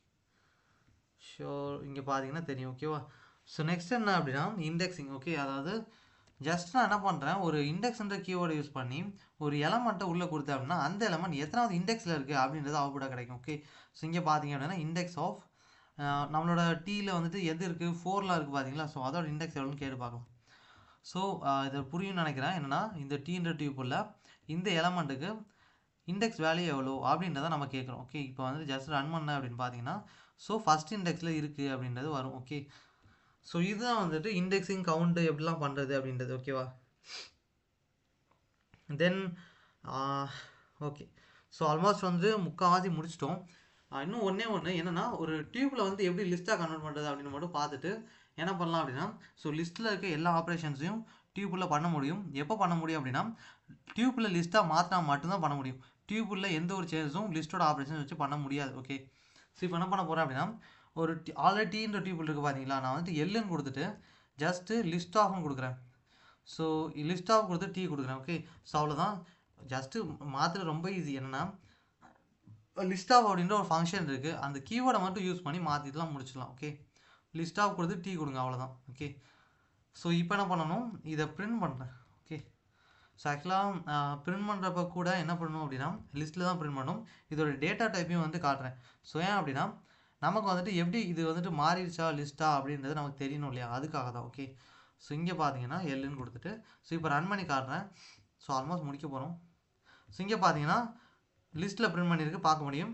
ஷோர், இங்கே பார்த்தீங்கன்னா தெரியும். ஓகேவா, ஸோ நெக்ஸ்ட் என்ன அப்படின்னா இண்டெக்ஸிங். ஓகே, அதாவது ஜஸ்ட் நான் என்ன பண்ணுறேன், ஒரு இண்டெக்ஸ்ன்ற கீவேர்டை யூஸ் பண்ணி ஒரு எலமெண்ட்டை உள்ளே கொடுத்தேன் அப்படின்னா அந்த எலமெண்ட் எத்தனாவது இண்டெக்ஸில் இருக்குது அப்படின்றது அவுட்புட்டாக கிடைக்கும். ஓகே, ஸோ இங்கே பார்த்தீங்க அப்படின்னா இண்டெக்ஸ் ஆஃப் நம்மளோட டீயில் வந்துட்டு எது இருக்குது, 4ல் இருக்குது பார்த்தீங்களா. ஸோ அதோட இண்டெக்ஸ் எவ்வளோன்னு கேட்டு பார்க்கலாம். ஸோ இதை புரியும்னு நினைக்கிறேன். என்னென்னா இந்த டீன்ற டியூப்புள்ள இந்த எலமெண்ட்டுக்கு இண்டெக்ஸ் வேல்யூ எவ்வளோ அப்படின்றத நம்ம கேட்குறோம். ஓகே, இப்போ வந்து ஜஸ்ட் ரன் பண்ண அப்படின்னு பார்த்தீங்கன்னா ஸோ ஃபஸ்ட் இண்டெக்ஸில் இருக்குது அப்படின்றது வரும். ஓகே, ஸோ இதுதான் வந்துட்டு இண்டெக்ஸிங் கவுண்ட் எப்படிலாம் பண்ணுறது அப்படின்றது. ஓகேவா, தென் ஓகே, ஸோ ஆல்மோஸ்ட் வந்து முக்கால்வாசி முடிச்சிட்டோம். இன்னும் ஒன்று என்னென்னா ஒரு டியூப்பில் வந்து எப்படி லிஸ்ட்டாக கன்வெர்ட் பண்ணுறது அப்படின்னு மட்டும் பார்த்துட்டு என்ன பண்ணலாம் அப்படின்னா, ஸோ லிஸ்ட்டில் இருக்க எல்லா ஆப்ரேஷன்ஸையும் டியூப்பில் பண்ண முடியும். எப்போ பண்ண முடியும் அப்படின்னா டியூப்பில் லிஸ்ட்டாக மாற்றினா மட்டும்தான் பண்ண முடியும். டியூப்பில் எந்த ஒரு சேஞ்சஸும் லிஸ்ட்டோட ஆப்ரேஷன்ஸ் வச்சு பண்ண முடியாது. ஓகே, ஸோ இப்போ என்ன பண்ண போகிறேன் அப்படின்னா ஒரு ஆல்ரெடி டீன்ற டியூபிள் இருக்குது பார்த்தீங்களா, நான் வந்துட்டு எல்லுன்னு கொடுத்துட்டு ஜஸ்ட்டு லிஸ்ட் ஆஃப்னு கொடுக்குறேன். ஸோ லிஸ்ட் ஆஃப் கொடுத்து டீ கொடுக்குறேன். ஓகே, ஸோ அவ்வளோதான். ஜஸ்ட்டு மாற்றுறது ரொம்ப ஈஸி. என்னென்னா லிஸ்ட் ஆஃப் அப்படின்ற ஒரு ஃபங்க்ஷன் இருக்குது, அந்த கீவேர்டை மட்டும் யூஸ் பண்ணி மாற்றிட்டுலாம் முடிச்சிடலாம். ஓகே, லிஸ்ட் ஆஃப் கொடுத்து டீ கொடுங்க, அவ்வளோதான். ஓகே, ஸோ இப்போ என்ன பண்ணணும், இதை பிரிண்ட் பண்ணுறேன். ஓகே, ஸோ ஆக்சுவலாக பிரிண்ட் பண்ணுறப்ப கூட என்ன பண்ணணும் அப்படின்னா லிஸ்ட்டில் தான் பிரிண்ட் பண்ணணும். இதோட டேட்டா டைப்பையும் வந்து காட்டுறேன். ஸோ ஏன் அப்படின்னா நமக்கு வந்துட்டு எப்படி இது வந்துட்டு மாறிடுச்சா லிஸ்ட்டா அப்படின்றது நமக்கு தெரியணும் இல்லையா, அதுக்காக தான். ஓகே, ஸோ இங்கே பார்த்தீங்கன்னா எல்லுன்னு கொடுத்துட்டு ஸோ இப்போ ரன் பண்ணி காட்டுறேன். ஸோ ஆல்மோஸ்ட் முடிக்க போகிறோம். ஸோ இங்கே பார்த்தீங்கன்னா லிஸ்ட்டில் பிரிண்ட் பண்ணியிருக்கு, பார்க்க முடியும்.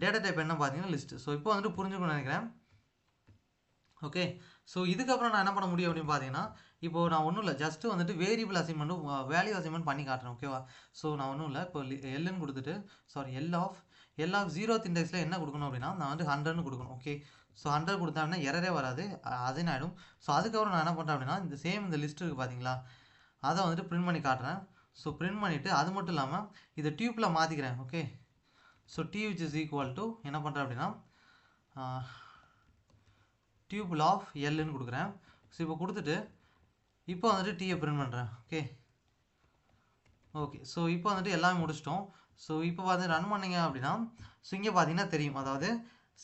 டேட்டா டைப் என்ன பார்த்தீங்கன்னா லிஸ்ட்டு. ஸோ இப்போ வந்துட்டு புரிஞ்சுக்கணும்னு நினைக்கிறேன். ஓகே, ஸோ இதுக்கப்புறம் நான் என்ன பண்ண முடியும் அப்படின்னு பார்த்தீங்கன்னா இப்போது நான் ஒன்றும் இல்லை, ஜஸ்ட்டு வந்துட்டு வேரியபிள் அசைன்மெண்ட்டும் வேல்யூ அசைன்மெண்ட் பண்ணி காட்டுறேன். ஓகேவா, ஸோ நான் ஒன்றும் இல்லை, இப்போ எல்லுன்னு கொடுத்துட்டு எல் ஆஃப் 0th இண்டெக்ஸில் என்ன கொடுக்கணும் அப்படின்னா நான் வந்து 100ன்னு கொடுக்கணும். ஓகே, ஸோ 100 கொடுத்தா எரரே வராது, அசைன் ஆகிடும். ஸோ அதுக்கப்புறம் நான் என்ன பண்ணுறேன் அப்படின்னா இந்த லிஸ்ட் இருக்குது பார்த்தீங்களா, அதை வந்துட்டு பிரிண்ட் பண்ணி காட்டுறேன். ஸோ பிரிண்ட் பண்ணிவிட்டு அது மட்டும் இல்லாமல் இதை டியூப்பில் மாற்றிக்கிறேன். Okay, so T which is equal to என்ன பண்ணுறேன் அப்படின்னா டியூபிள் ஆஃப் எல்லுன்னு கொடுக்குறேன். ஸோ இப்போ கொடுத்துட்டு இப்போ வந்துட்டு டீயை பிரிண்ட் பண்ணுறேன். ஓகே, ஸோ இப்போ வந்துட்டு எல்லாமே முடிச்சிட்டோம். ஸோ இப்போ பார்த்து ரன் பண்ணிங்க அப்படின்னா ஸோ இங்கே பார்த்தீங்கன்னா தெரியும், அதாவது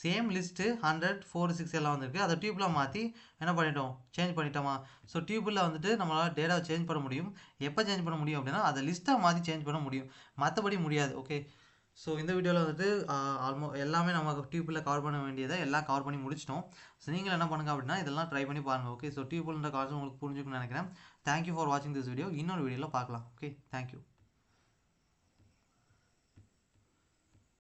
சேம் லிஸ்ட்டு 100, 4, 6 எல்லாம் வந்துருக்கு. அதை டியூப்பில் மாற்றி என்ன பண்ணிட்டோம், சேஞ்ச் பண்ணிட்டோமா. ஸோ டியூப்பில் வந்துட்டு நம்மளால் டேட்டாவை சேஞ்ச் பண்ண முடியும். எப்போ சேஞ்ச் பண்ண முடியும் அப்படின்னா அதை லிஸ்ட்டாக மாற்றி சேஞ்ச் பண்ண முடியும், மற்றபடி முடியாது. ஓகே, ஸோ இந்த வீடியோவில் வந்துட்டு எல்லாமே நம்ம டியூப்பில் கவர் பண்ண வேண்டியதை எல்லாம் கவர் பண்ணி முடிச்சிட்டோம். ஸோ நீங்கள் என்ன பண்ணுங்கள் அப்படின்னா இதெல்லாம் ட்ரை பண்ணி பாருங்கள். ஓகே, ஸோ டியூப்பில்ன்ற கான்செப்ட் உங்களுக்கு புரிஞ்சுக்கணும்னு நினைக்கிறேன். தேங்க்யூ ஃபார் வாட்சிங் திஸ் வீடியோ. இன்னொரு வீடியோவில் பார்க்கலாம். Okay, thank you.